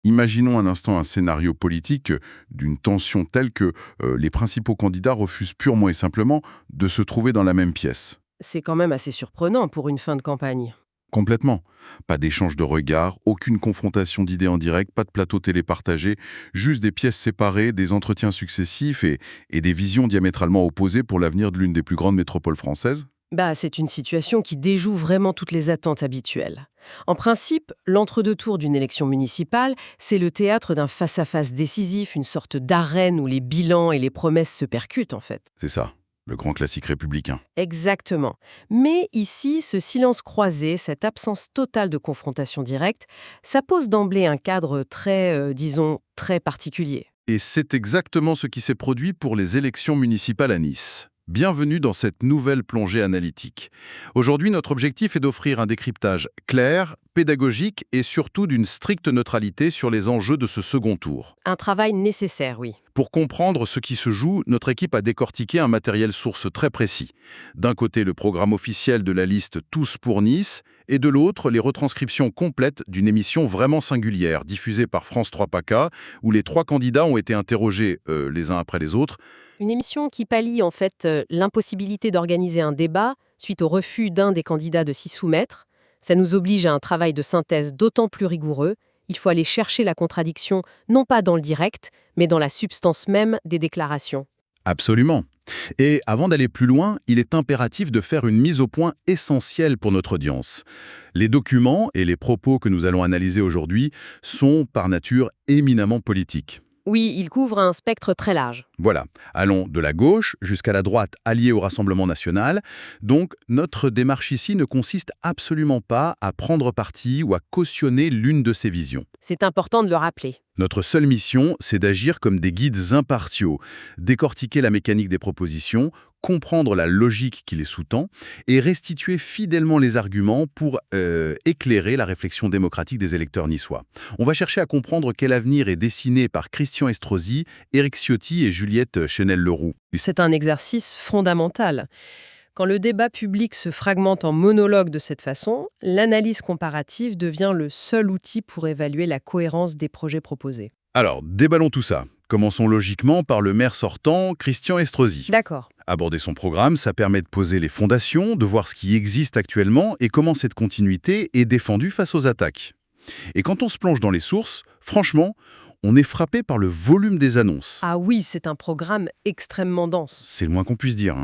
Imaginons un instant un scénario politique d'une tension telle que les principaux candidats refusent purement et simplement de se trouver dans la même pièce. C'est quand même assez surprenant pour une fin de campagne. Complètement. Pas d'échange de regards, aucune confrontation d'idées en direct, pas de plateau télépartagé, juste des pièces séparées, des entretiens successifs et des visions diamétralement opposées pour l'avenir de l'une des plus grandes métropoles françaises. C'est une situation qui déjoue vraiment toutes les attentes habituelles. En principe, l'entre-deux tours d'une élection municipale, c'est le théâtre d'un face-à-face décisif, une sorte d'arène où les bilans et les promesses se percutent en fait. C'est ça, le grand classique républicain. Exactement. Mais ici, ce silence croisé, cette absence totale de confrontation directe, ça pose d'emblée un cadre disons, très particulier. Et c'est exactement ce qui s'est produit pour les élections municipales à Nice. Bienvenue dans cette nouvelle plongée analytique. Aujourd'hui, notre objectif est d'offrir un décryptage clair, pédagogique et surtout d'une stricte neutralité sur les enjeux de ce second tour. Un travail nécessaire, oui. Pour comprendre ce qui se joue, notre équipe a décortiqué un matériel source très précis. D'un côté, le programme officiel de la liste Tous pour Nice, et de l'autre, les retranscriptions complètes d'une émission vraiment singulière, diffusée par France 3 PACA, où les trois candidats ont été interrogés les uns après les autres. Une émission qui pallie en fait l'impossibilité d'organiser un débat suite au refus d'un des candidats de s'y soumettre. Ça nous oblige à un travail de synthèse d'autant plus rigoureux. Il faut aller chercher la contradiction, non pas dans le direct, mais dans la substance même des déclarations. Absolument. Et avant d'aller plus loin, il est impératif de faire une mise au point essentielle pour notre audience. Les documents et les propos que nous allons analyser aujourd'hui sont par nature éminemment politiques. Oui, il couvre un spectre très large. Voilà, allons de la gauche jusqu'à la droite alliée au Rassemblement national. Donc, notre démarche ici ne consiste absolument pas à prendre parti ou à cautionner l'une de ces visions. C'est important de le rappeler. Notre seule mission, c'est d'agir comme des guides impartiaux, décortiquer la mécanique des propositions, comprendre la logique qui les sous-tend et restituer fidèlement les arguments pour éclairer la réflexion démocratique des électeurs niçois. On va chercher à comprendre quel avenir est dessiné par Christian Estrosi, Éric Ciotti et Juliette Chenel-Leroux. C'est un exercice fondamental. Quand le débat public se fragmente en monologue de cette façon, l'analyse comparative devient le seul outil pour évaluer la cohérence des projets proposés. Alors, déballons tout ça. Commençons logiquement par le maire sortant, Christian Estrosi. D'accord. Aborder son programme, ça permet de poser les fondations, de voir ce qui existe actuellement et comment cette continuité est défendue face aux attaques. Et quand on se plonge dans les sources, franchement, on est frappé par le volume des annonces. Ah oui, c'est un programme extrêmement dense. C'est le moins qu'on puisse dire.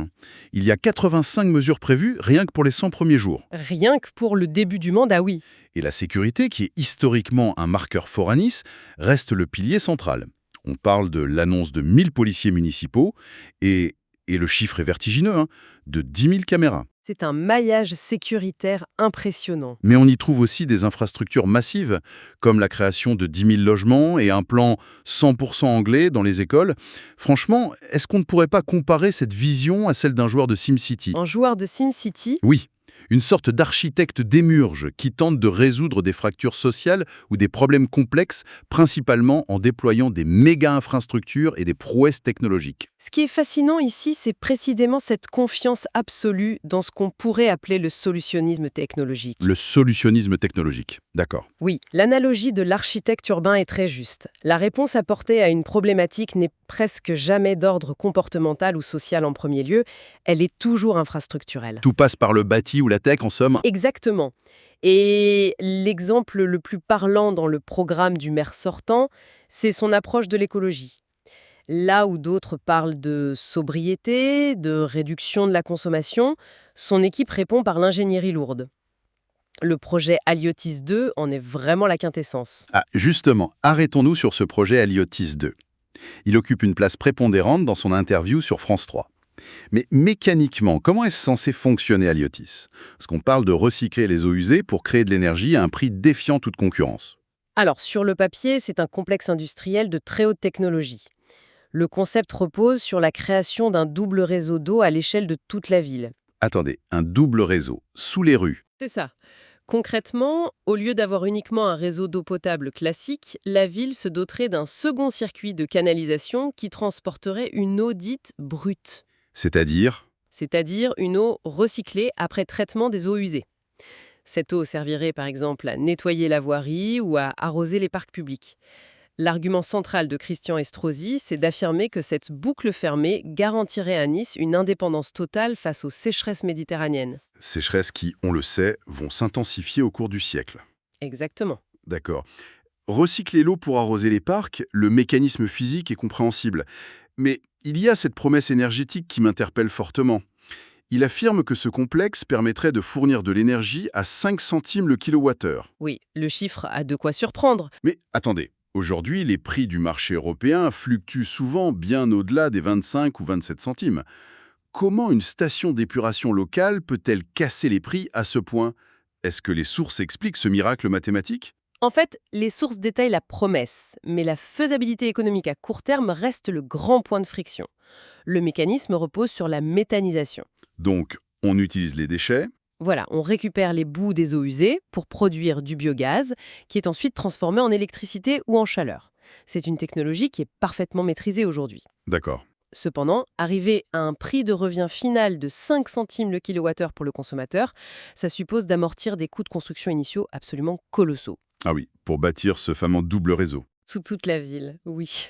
Il y a 85 mesures prévues rien que pour les 100 premiers jours. Rien que pour le début du mandat, oui. Et la sécurité, qui est historiquement un marqueur fort à Nice, reste le pilier central. On parle de l'annonce de 1000 policiers municipaux et le chiffre est vertigineux, de 10 000 caméras. C'est un maillage sécuritaire impressionnant. Mais on y trouve aussi des infrastructures massives, comme la création de 10 000 logements et un plan 100% anglais dans les écoles. Franchement, est-ce qu'on ne pourrait pas comparer cette vision à celle d'un joueur de SimCity ? Un joueur de SimCity, Oui, une sorte d'architecte démiurge qui tente de résoudre des fractures sociales ou des problèmes complexes, principalement en déployant des méga-infrastructures et des prouesses technologiques. ce qui est fascinant ici, c'est précisément cette confiance absolue dans ce qu'on pourrait appeler le solutionnisme technologique. Le solutionnisme technologique, d'accord. Oui, l'analogie de l'architecte urbain est très juste. La réponse apportée à une problématique n'est presque jamais d'ordre comportemental ou social en premier lieu, elle est toujours infrastructurelle. Tout passe par le bâti ou la tech, en somme. Exactement. Et l'exemple le plus parlant dans le programme du maire sortant, c'est son approche de l'écologie. Là où d'autres parlent de sobriété, de réduction de la consommation, son équipe répond par l'ingénierie lourde. Le projet Aliotis 2 en est vraiment la quintessence. Ah, justement, arrêtons-nous sur ce projet Aliotis 2. Il occupe une place prépondérante dans son interview sur France 3. Mais mécaniquement, comment est-ce censé fonctionner Aliotis ? Parce qu'on parle de recycler les eaux usées pour créer de l'énergie à un prix défiant toute concurrence. Alors, sur le papier, c'est un complexe industriel de très haute technologie. Le concept repose sur la création d'un double réseau d'eau à l'échelle de toute la ville. Attendez, un double réseau, sous les rues. C'est ça. Concrètement, au lieu d'avoir uniquement un réseau d'eau potable classique, la ville se doterait d'un second circuit de canalisation qui transporterait une eau dite brute, C'est-à-dire c'est-à-dire une eau recyclée après traitement des eaux usées. Cette eau servirait par exemple à nettoyer la voirie ou à arroser les parcs publics. L'argument central de Christian Estrosi, c'est d'affirmer que cette boucle fermée garantirait à Nice une indépendance totale face aux sécheresses méditerranéennes. Sécheresses qui, on le sait, vont s'intensifier au cours du siècle. Exactement. D'accord. Recycler l'eau pour arroser les parcs, le mécanisme physique est compréhensible. Mais il y a cette promesse énergétique qui m'interpelle fortement. Il affirme que ce complexe permettrait de fournir de l'énergie à 5 centimes le kilowattheure. Oui, le chiffre a de quoi surprendre. Mais attendez, aujourd'hui, les prix du marché européen fluctuent souvent bien au-delà des 25 ou 27 centimes. Comment une station d'épuration locale peut-elle casser les prix à ce point? Est-ce que les sources expliquent ce miracle mathématique? En fait, les sources détaillent la promesse, mais la faisabilité économique à court terme reste le grand point de friction. Le mécanisme repose sur la méthanisation. Donc, on utilise les déchets. Voilà, on récupère les boues des eaux usées pour produire du biogaz, qui est ensuite transformé en électricité ou en chaleur. C'est une technologie qui est parfaitement maîtrisée aujourd'hui. D'accord. Cependant, arriver à un prix de revient final de 5 centimes le kilowattheure pour le consommateur, ça suppose d'amortir des coûts de construction initiaux absolument colossaux. Ah oui, pour bâtir ce fameux double réseau. Sous toute la ville, oui.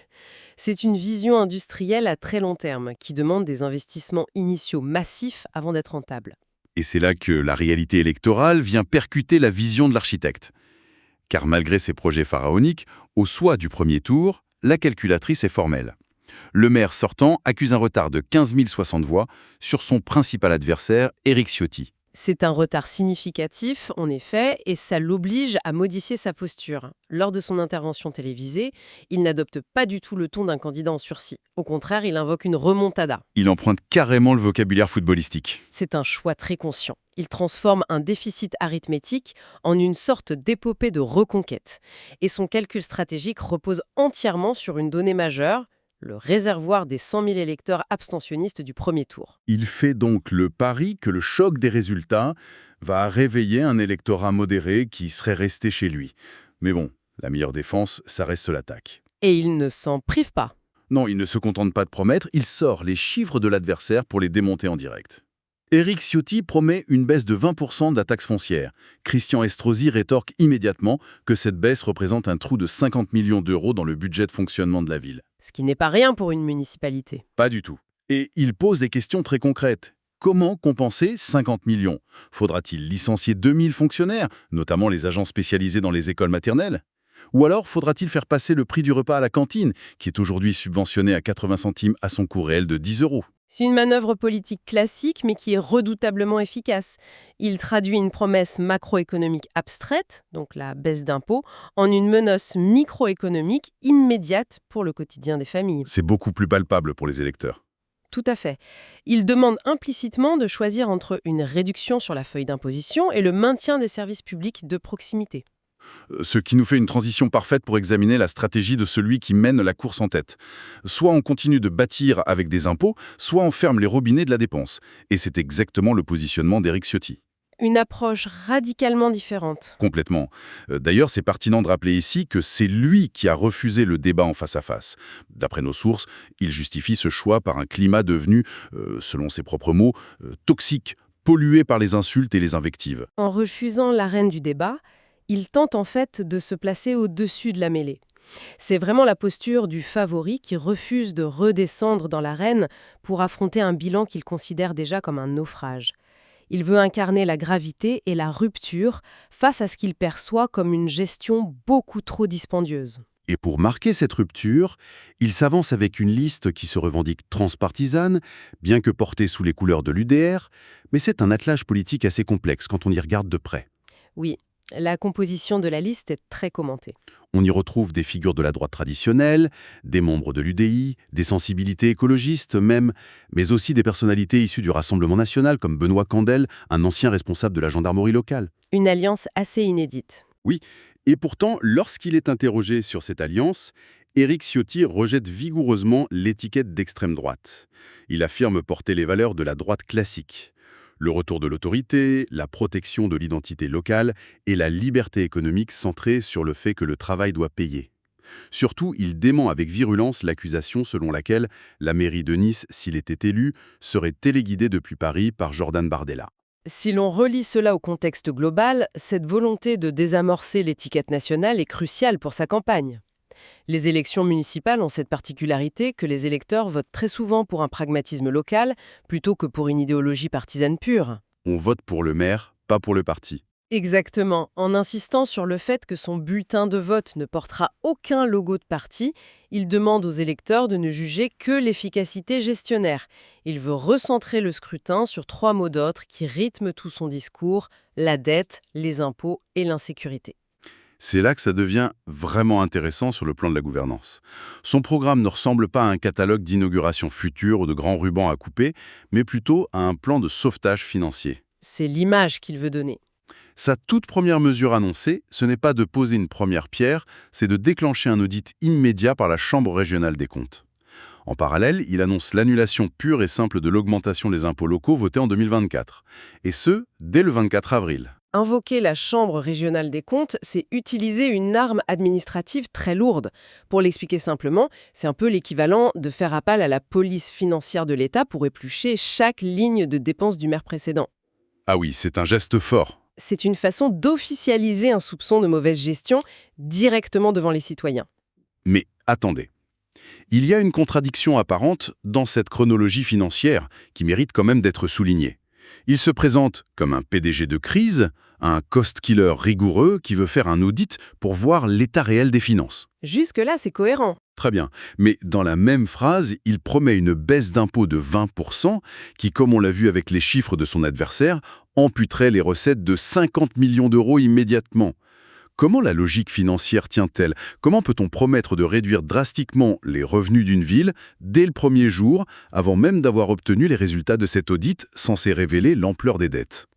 C'est une vision industrielle à très long terme qui demande des investissements initiaux massifs avant d'être rentable. Et c'est là que la réalité électorale vient percuter la vision de l'architecte. Car malgré ses projets pharaoniques, au soir du premier tour, la calculatrice est formelle. Le maire sortant accuse un retard de 15 060 voix sur son principal adversaire, Éric Ciotti. C'est un retard significatif, en effet, et ça l'oblige à modifier sa posture. Lors de son intervention télévisée, il n'adopte pas du tout le ton d'un candidat en sursis. Au contraire, il invoque une remontada. Il emprunte carrément le vocabulaire footballistique. C'est un choix très conscient. Il transforme un déficit arithmétique en une sorte d'épopée de reconquête. Et son calcul stratégique repose entièrement sur une donnée majeure, le réservoir des 100 000 électeurs abstentionnistes du premier tour. Il fait donc le pari que le choc des résultats va réveiller un électorat modéré qui serait resté chez lui. Mais bon, la meilleure défense, ça reste l'attaque. Et il ne s'en prive pas. Non, il ne se contente pas de promettre, il sort les chiffres de l'adversaire pour les démonter en direct. Éric Ciotti promet une baisse de 20% de la taxe foncière. Christian Estrosi rétorque immédiatement que cette baisse représente un trou de 50 millions d'euros dans le budget de fonctionnement de la ville. Ce qui n'est pas rien pour une municipalité. Pas du tout. Et il pose des questions très concrètes. Comment compenser 50 millions? Faudra-t-il licencier 2000 fonctionnaires, notamment les agents spécialisés dans les écoles maternelles? Ou alors faudra-t-il faire passer le prix du repas à la cantine, qui est aujourd'hui subventionné à 80 centimes à son coût réel de 10 euros? C'est une manœuvre politique classique, mais qui est redoutablement efficace. Il traduit une promesse macroéconomique abstraite, donc la baisse d'impôts, en une menace microéconomique immédiate pour le quotidien des familles. C'est beaucoup plus palpable pour les électeurs. Tout à fait. Il demande implicitement de choisir entre une réduction sur la feuille d'imposition et le maintien des services publics de proximité. Ce qui nous fait une transition parfaite pour examiner la stratégie de celui qui mène la course en tête. Soit on continue de bâtir avec des impôts, soit on ferme les robinets de la dépense. Et c'est exactement le positionnement d'Éric Ciotti. Une approche radicalement différente. Complètement. D'ailleurs, c'est pertinent de rappeler ici que c'est lui qui a refusé le débat en face à face. D'après nos sources, il justifie ce choix par un climat devenu, selon ses propres mots, toxique, pollué par les insultes et les invectives. En refusant l'arène du débat, il tente en fait de se placer au-dessus de la mêlée. C'est vraiment la posture du favori qui refuse de redescendre dans l'arène pour affronter un bilan qu'il considère déjà comme un naufrage. Il veut incarner la gravité et la rupture face à ce qu'il perçoit comme une gestion beaucoup trop dispendieuse. Et pour marquer cette rupture, il s'avance avec une liste qui se revendique transpartisane, bien que portée sous les couleurs de l'UDR, mais c'est un attelage politique assez complexe quand on y regarde de près. Oui, la composition de la liste est très commentée. On y retrouve des figures de la droite traditionnelle, des membres de l'UDI, des sensibilités écologistes même, mais aussi des personnalités issues du Rassemblement national comme Benoît Candel, un ancien responsable de la gendarmerie locale. Une alliance assez inédite. Oui, et pourtant, lorsqu'il est interrogé sur cette alliance, Éric Ciotti rejette vigoureusement l'étiquette d'extrême droite. Il affirme porter les valeurs de la droite classique. Le retour de l'autorité, la protection de l'identité locale et la liberté économique centrée sur le fait que le travail doit payer. Surtout, il dément avec virulence l'accusation selon laquelle la mairie de Nice, s'il était élu, serait téléguidée depuis Paris par Jordan Bardella. Si l'on relie cela au contexte global, cette volonté de désamorcer l'étiquette nationale est cruciale pour sa campagne. Les élections municipales ont cette particularité que les électeurs votent très souvent pour un pragmatisme local plutôt que pour une idéologie partisane pure. On vote pour le maire, pas pour le parti. Exactement. En insistant sur le fait que son bulletin de vote ne portera aucun logo de parti, il demande aux électeurs de ne juger que l'efficacité gestionnaire. Il veut recentrer le scrutin sur 3 mots d'ordre qui rythment tout son discours: la dette, les impôts et l'insécurité. C'est là que ça devient vraiment intéressant sur le plan de la gouvernance. Son programme ne ressemble pas à un catalogue d'inauguration future ou de grands rubans à couper, mais plutôt à un plan de sauvetage financier. C'est l'image qu'il veut donner. Sa toute première mesure annoncée, ce n'est pas de poser une première pierre, c'est de déclencher un audit immédiat par la Chambre régionale des comptes. En parallèle, il annonce l'annulation pure et simple de l'augmentation des impôts locaux votés en 2024. Et ce, dès le 24 avril. Invoquer la Chambre régionale des comptes, c'est utiliser une arme administrative très lourde. Pour l'expliquer simplement, c'est un peu l'équivalent de faire appel à la police financière de l'État pour éplucher chaque ligne de dépenses du maire précédent. Ah oui, c'est un geste fort. C'est une façon d'officialiser un soupçon de mauvaise gestion directement devant les citoyens. Mais attendez. Il y a une contradiction apparente dans cette chronologie financière qui mérite quand même d'être soulignée. Il se présente comme un PDG de crise, un cost-killer rigoureux qui veut faire un audit pour voir l'état réel des finances. Jusque-là, c'est cohérent. Très bien, mais dans la même phrase, il promet une baisse d'impôt de 20% qui, comme on l'a vu avec les chiffres de son adversaire, amputerait les recettes de 50 millions d'euros immédiatement. Comment la logique financière tient-elle? Comment peut-on promettre de réduire drastiquement les revenus d'une ville dès le premier jour, avant même d'avoir obtenu les résultats de cet audit censé révéler l'ampleur des dettes?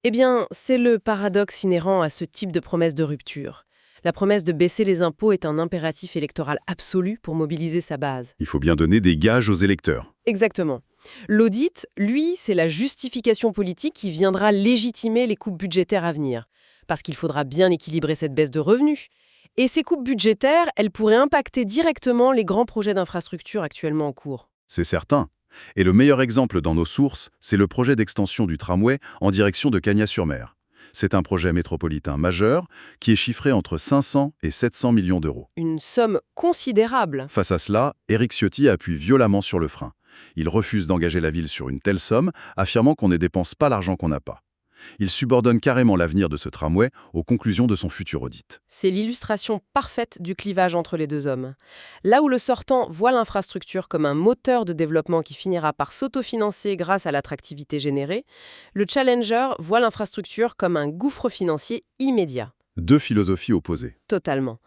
Eh bien, c'est le paradoxe inhérent à ce type de promesse de rupture. La promesse de baisser les impôts est un impératif électoral absolu pour mobiliser sa base. Il faut bien donner des gages aux électeurs. Exactement. L'audit, lui, c'est la justification politique qui viendra légitimer les coupes budgétaires à venir. Parce qu'il faudra bien équilibrer cette baisse de revenus. Et ces coupes budgétaires, elles pourraient impacter directement les grands projets d'infrastructure actuellement en cours. C'est certain. Et le meilleur exemple dans nos sources, c'est le projet d'extension du tramway en direction de Cagnes-sur-Mer. C'est un projet métropolitain majeur qui est chiffré entre 500 et 700 millions d'euros. Une somme considérable. Face à cela, Éric Ciotti appuie violemment sur le frein. Il refuse d'engager la ville sur une telle somme, affirmant qu'on ne dépense pas l'argent qu'on n'a pas. Il subordonne carrément l'avenir de ce tramway aux conclusions de son futur audit. C'est l'illustration parfaite du clivage entre les deux hommes. Là où le sortant voit l'infrastructure comme un moteur de développement qui finira par s'autofinancer grâce à l'attractivité générée, le challenger voit l'infrastructure comme un gouffre financier immédiat. Deux philosophies opposées. Totalement.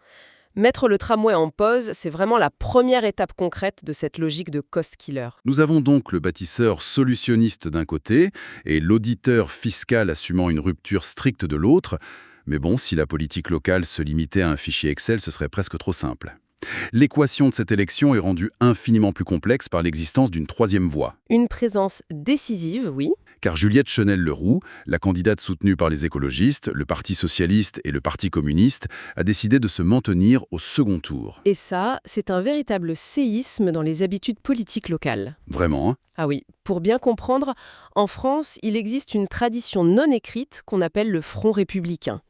Mettre le tramway en pause, c'est vraiment la première étape concrète de cette logique de cost-killer. Nous avons donc le bâtisseur solutionniste d'un côté et l'auditeur fiscal assumant une rupture stricte de l'autre. Mais bon, si la politique locale se limitait à un fichier Excel, ce serait presque trop simple. L'équation de cette élection est rendue infiniment plus complexe par l'existence d'une troisième voie. Une présence décisive, oui. Car Juliette Chenel-Leroux, la candidate soutenue par les écologistes, le Parti socialiste et le Parti communiste, a décidé de se maintenir au second tour. Et ça, c'est un véritable séisme dans les habitudes politiques locales. Vraiment, hein? Ah oui, pour bien comprendre, en France, il existe une tradition non écrite qu'on appelle le Front républicain.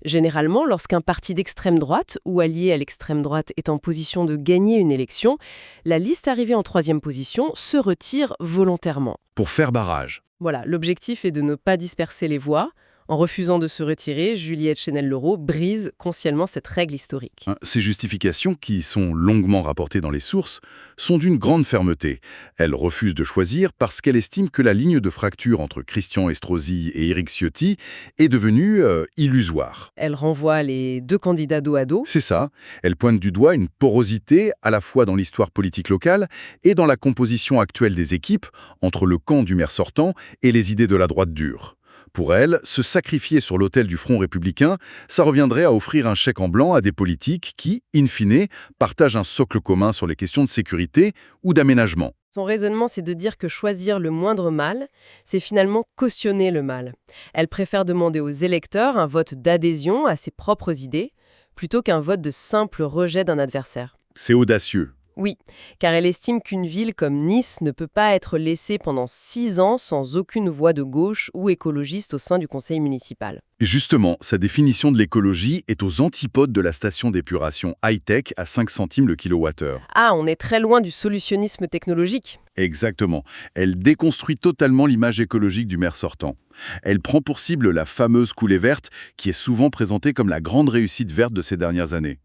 Généralement, lorsqu'un parti d'extrême droite ou allié à l'extrême droite est en position de gagner une élection, la liste arrivée en troisième position se retire volontairement. Pour faire barrage. Voilà, l'objectif est de ne pas disperser les voix. En refusant de se retirer, Juliette Chenel-Leroux brise consciemment cette règle historique. Ces justifications, qui sont longuement rapportées dans les sources, sont d'une grande fermeté. Elle refuse de choisir parce qu'elle estime que la ligne de fracture entre Christian Estrosi et Éric Ciotti est devenue illusoire. Elle renvoie les deux candidats dos à dos. C'est ça. Elle pointe du doigt une porosité à la fois dans l'histoire politique locale et dans la composition actuelle des équipes entre le camp du maire sortant et les idées de la droite dure. Pour elle, se sacrifier sur l'autel du Front républicain, ça reviendrait à offrir un chèque en blanc à des politiques qui, in fine, partagent un socle commun sur les questions de sécurité ou d'aménagement. Son raisonnement, c'est de dire que choisir le moindre mal, c'est finalement cautionner le mal. Elle préfère demander aux électeurs un vote d'adhésion à ses propres idées, plutôt qu'un vote de simple rejet d'un adversaire. C'est audacieux. Oui, car elle estime qu'une ville comme Nice ne peut pas être laissée pendant 6 ans sans aucune voix de gauche ou écologiste au sein du conseil municipal. Et justement, sa définition de l'écologie est aux antipodes de la station d'épuration high-tech à 5 centimes le kilowattheure. Ah, on est très loin du solutionnisme technologique. Exactement. Elle déconstruit totalement l'image écologique du maire sortant. Elle prend pour cible la fameuse coulée verte, qui est souvent présentée comme la grande réussite verte de ces dernières années.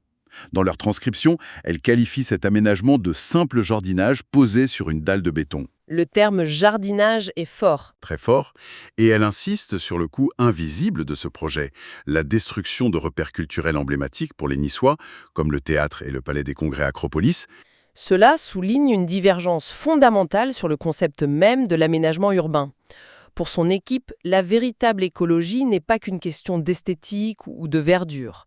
Dans leur transcription, elle qualifie cet aménagement de simple jardinage posé sur une dalle de béton. Le terme jardinage est fort. Très fort, et elle insiste sur le coût invisible de ce projet, la destruction de repères culturels emblématiques pour les Niçois, comme le théâtre et le palais des congrès Acropolis. Cela souligne une divergence fondamentale sur le concept même de l'aménagement urbain. Pour son équipe, la véritable écologie n'est pas qu'une question d'esthétique ou de verdure.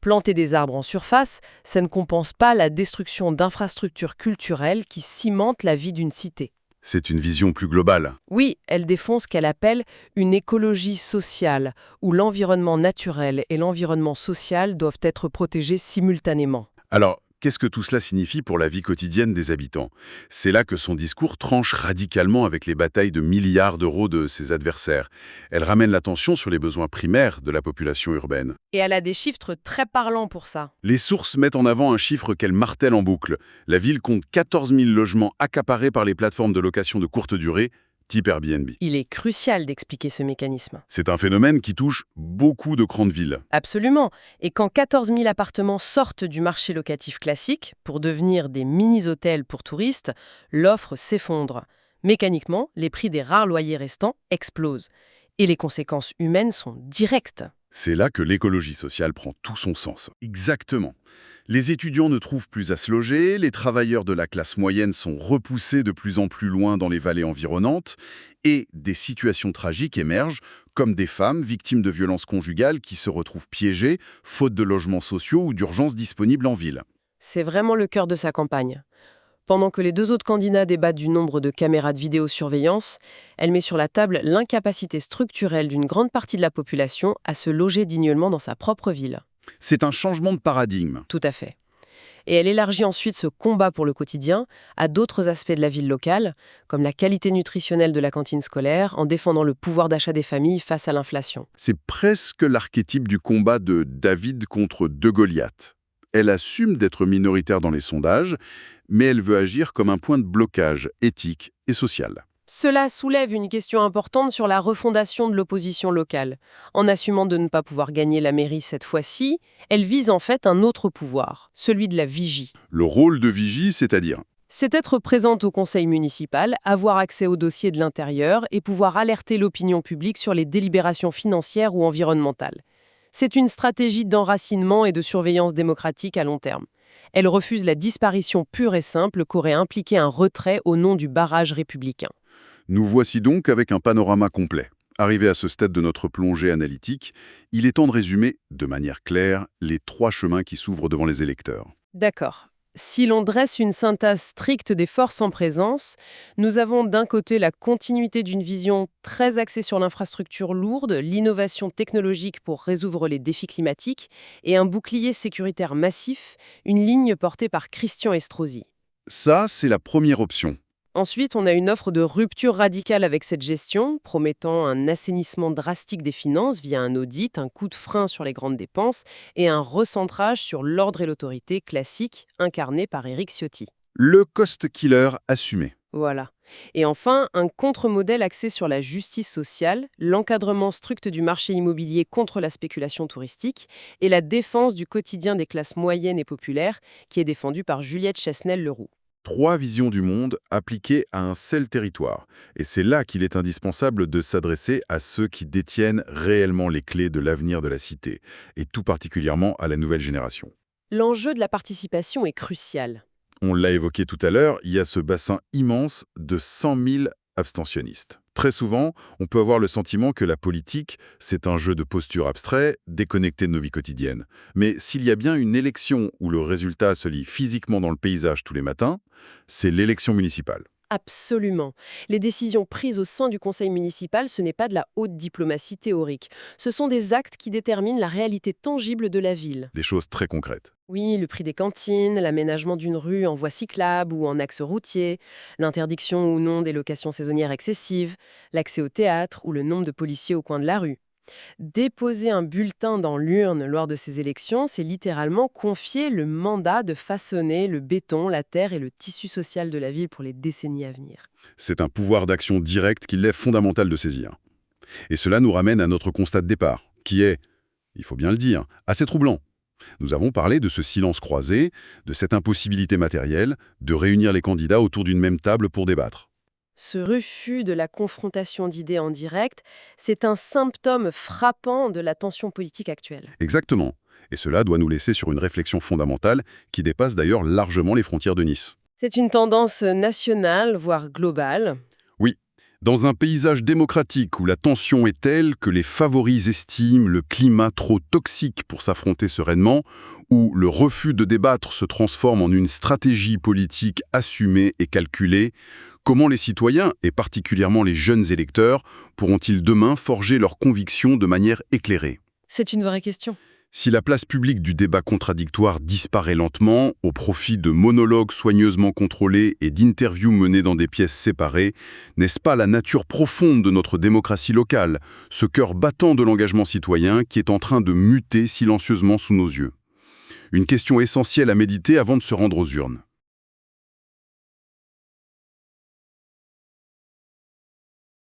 Planter des arbres en surface, ça ne compense pas la destruction d'infrastructures culturelles qui cimentent la vie d'une cité. C'est une vision plus globale. Oui, elle défend ce qu'elle appelle une écologie sociale, où l'environnement naturel et l'environnement social doivent être protégés simultanément. Alors, qu'est-ce que tout cela signifie pour la vie quotidienne des habitants? C'est là que son discours tranche radicalement avec les batailles de milliards d'euros de ses adversaires. Elle ramène l'attention sur les besoins primaires de la population urbaine. Et elle a des chiffres très parlants pour ça. Les sources mettent en avant un chiffre qu'elle martèle en boucle. La ville compte 14 000 logements accaparés par les plateformes de location de courte durée, type Airbnb. Il est crucial d'expliquer ce mécanisme. C'est un phénomène qui touche beaucoup de grandes villes. Absolument. Et quand 14 000 appartements sortent du marché locatif classique pour devenir des mini-hôtels pour touristes, l'offre s'effondre. Mécaniquement, les prix des rares loyers restants explosent. Et les conséquences humaines sont directes. C'est là que l'écologie sociale prend tout son sens. Exactement. Les étudiants ne trouvent plus à se loger, les travailleurs de la classe moyenne sont repoussés de plus en plus loin dans les vallées environnantes, et des situations tragiques émergent, comme des femmes victimes de violences conjugales qui se retrouvent piégées, faute de logements sociaux ou d'urgences disponibles en ville. C'est vraiment le cœur de sa campagne. Pendant que les deux autres candidats débattent du nombre de caméras de vidéosurveillance, elle met sur la table l'incapacité structurelle d'une grande partie de la population à se loger dignement dans sa propre ville. C'est un changement de paradigme. Tout à fait. Et elle élargit ensuite ce combat pour le quotidien à d'autres aspects de la ville locale, comme la qualité nutritionnelle de la cantine scolaire, en défendant le pouvoir d'achat des familles face à l'inflation. C'est presque l'archétype du combat de David contre deux Goliaths. Elle assume d'être minoritaire dans les sondages, mais elle veut agir comme un point de blocage éthique et social. Cela soulève une question importante sur la refondation de l'opposition locale. En assumant de ne pas pouvoir gagner la mairie cette fois-ci, elle vise en fait un autre pouvoir, celui de la vigie. Le rôle de vigie, c'est-à-dire? C'est être présente au conseil municipal, avoir accès aux dossiers de l'intérieur et pouvoir alerter l'opinion publique sur les délibérations financières ou environnementales. C'est une stratégie d'enracinement et de surveillance démocratique à long terme. Elle refuse la disparition pure et simple qu'aurait impliqué un retrait au nom du barrage républicain. Nous voici donc avec un panorama complet. Arrivé à ce stade de notre plongée analytique, il est temps de résumer, de manière claire, les 3 chemins qui s'ouvrent devant les électeurs. D'accord. Si l'on dresse une synthèse stricte des forces en présence, nous avons d'un côté la continuité d'une vision très axée sur l'infrastructure lourde, l'innovation technologique pour résoudre les défis climatiques et un bouclier sécuritaire massif, une ligne portée par Christian Estrosi. Ça, c'est la première option. Ensuite, on a une offre de rupture radicale avec cette gestion, promettant un assainissement drastique des finances via un audit, un coup de frein sur les grandes dépenses et un recentrage sur l'ordre et l'autorité classique incarné par Éric Ciotti. Le cost killer assumé. Voilà. Et enfin, un contre-modèle axé sur la justice sociale, l'encadrement strict du marché immobilier contre la spéculation touristique et la défense du quotidien des classes moyennes et populaires qui est défendu par Juliette Chesnel-Leroux. 3 visions du monde appliquées à un seul territoire. Et c'est là qu'il est indispensable de s'adresser à ceux qui détiennent réellement les clés de l'avenir de la cité, et tout particulièrement à la nouvelle génération. L'enjeu de la participation est crucial. On l'a évoqué tout à l'heure, il y a ce bassin immense de 100 000 abstentionnistes. Très souvent, on peut avoir le sentiment que la politique, c'est un jeu de postures abstrait, déconnecté de nos vies quotidiennes. Mais s'il y a bien une élection où le résultat se lit physiquement dans le paysage tous les matins, c'est l'élection municipale. Absolument. Les décisions prises au sein du conseil municipal, ce n'est pas de la haute diplomatie théorique. Ce sont des actes qui déterminent la réalité tangible de la ville. Des choses très concrètes. Oui, le prix des cantines, l'aménagement d'une rue en voie cyclable ou en axe routier, l'interdiction ou non des locations saisonnières excessives, l'accès au théâtre ou le nombre de policiers au coin de la rue. Déposer un bulletin dans l'urne lors de ces élections, c'est littéralement confier le mandat de façonner le béton, la terre et le tissu social de la ville pour les décennies à venir. C'est un pouvoir d'action direct qu'il est fondamental de saisir. Et cela nous ramène à notre constat de départ, qui est, il faut bien le dire, assez troublant. Nous avons parlé de ce silence croisé, de cette impossibilité matérielle, de réunir les candidats autour d'une même table pour débattre. Ce refus de la confrontation d'idées en direct, c'est un symptôme frappant de la tension politique actuelle. Exactement. Et cela doit nous laisser sur une réflexion fondamentale qui dépasse d'ailleurs largement les frontières de Nice. C'est une tendance nationale, voire globale. Oui, dans un paysage démocratique où la tension est telle que les favoris estiment le climat trop toxique pour s'affronter sereinement, où le refus de débattre se transforme en une stratégie politique assumée et calculée, comment les citoyens, et particulièrement les jeunes électeurs, pourront-ils demain forger leurs convictions de manière éclairée ? C'est une vraie question. Si la place publique du débat contradictoire disparaît lentement, au profit de monologues soigneusement contrôlés et d'interviews menées dans des pièces séparées, n'est-ce pas la nature profonde de notre démocratie locale, ce cœur battant de l'engagement citoyen qui est en train de muter silencieusement sous nos yeux ? Une question essentielle à méditer avant de se rendre aux urnes.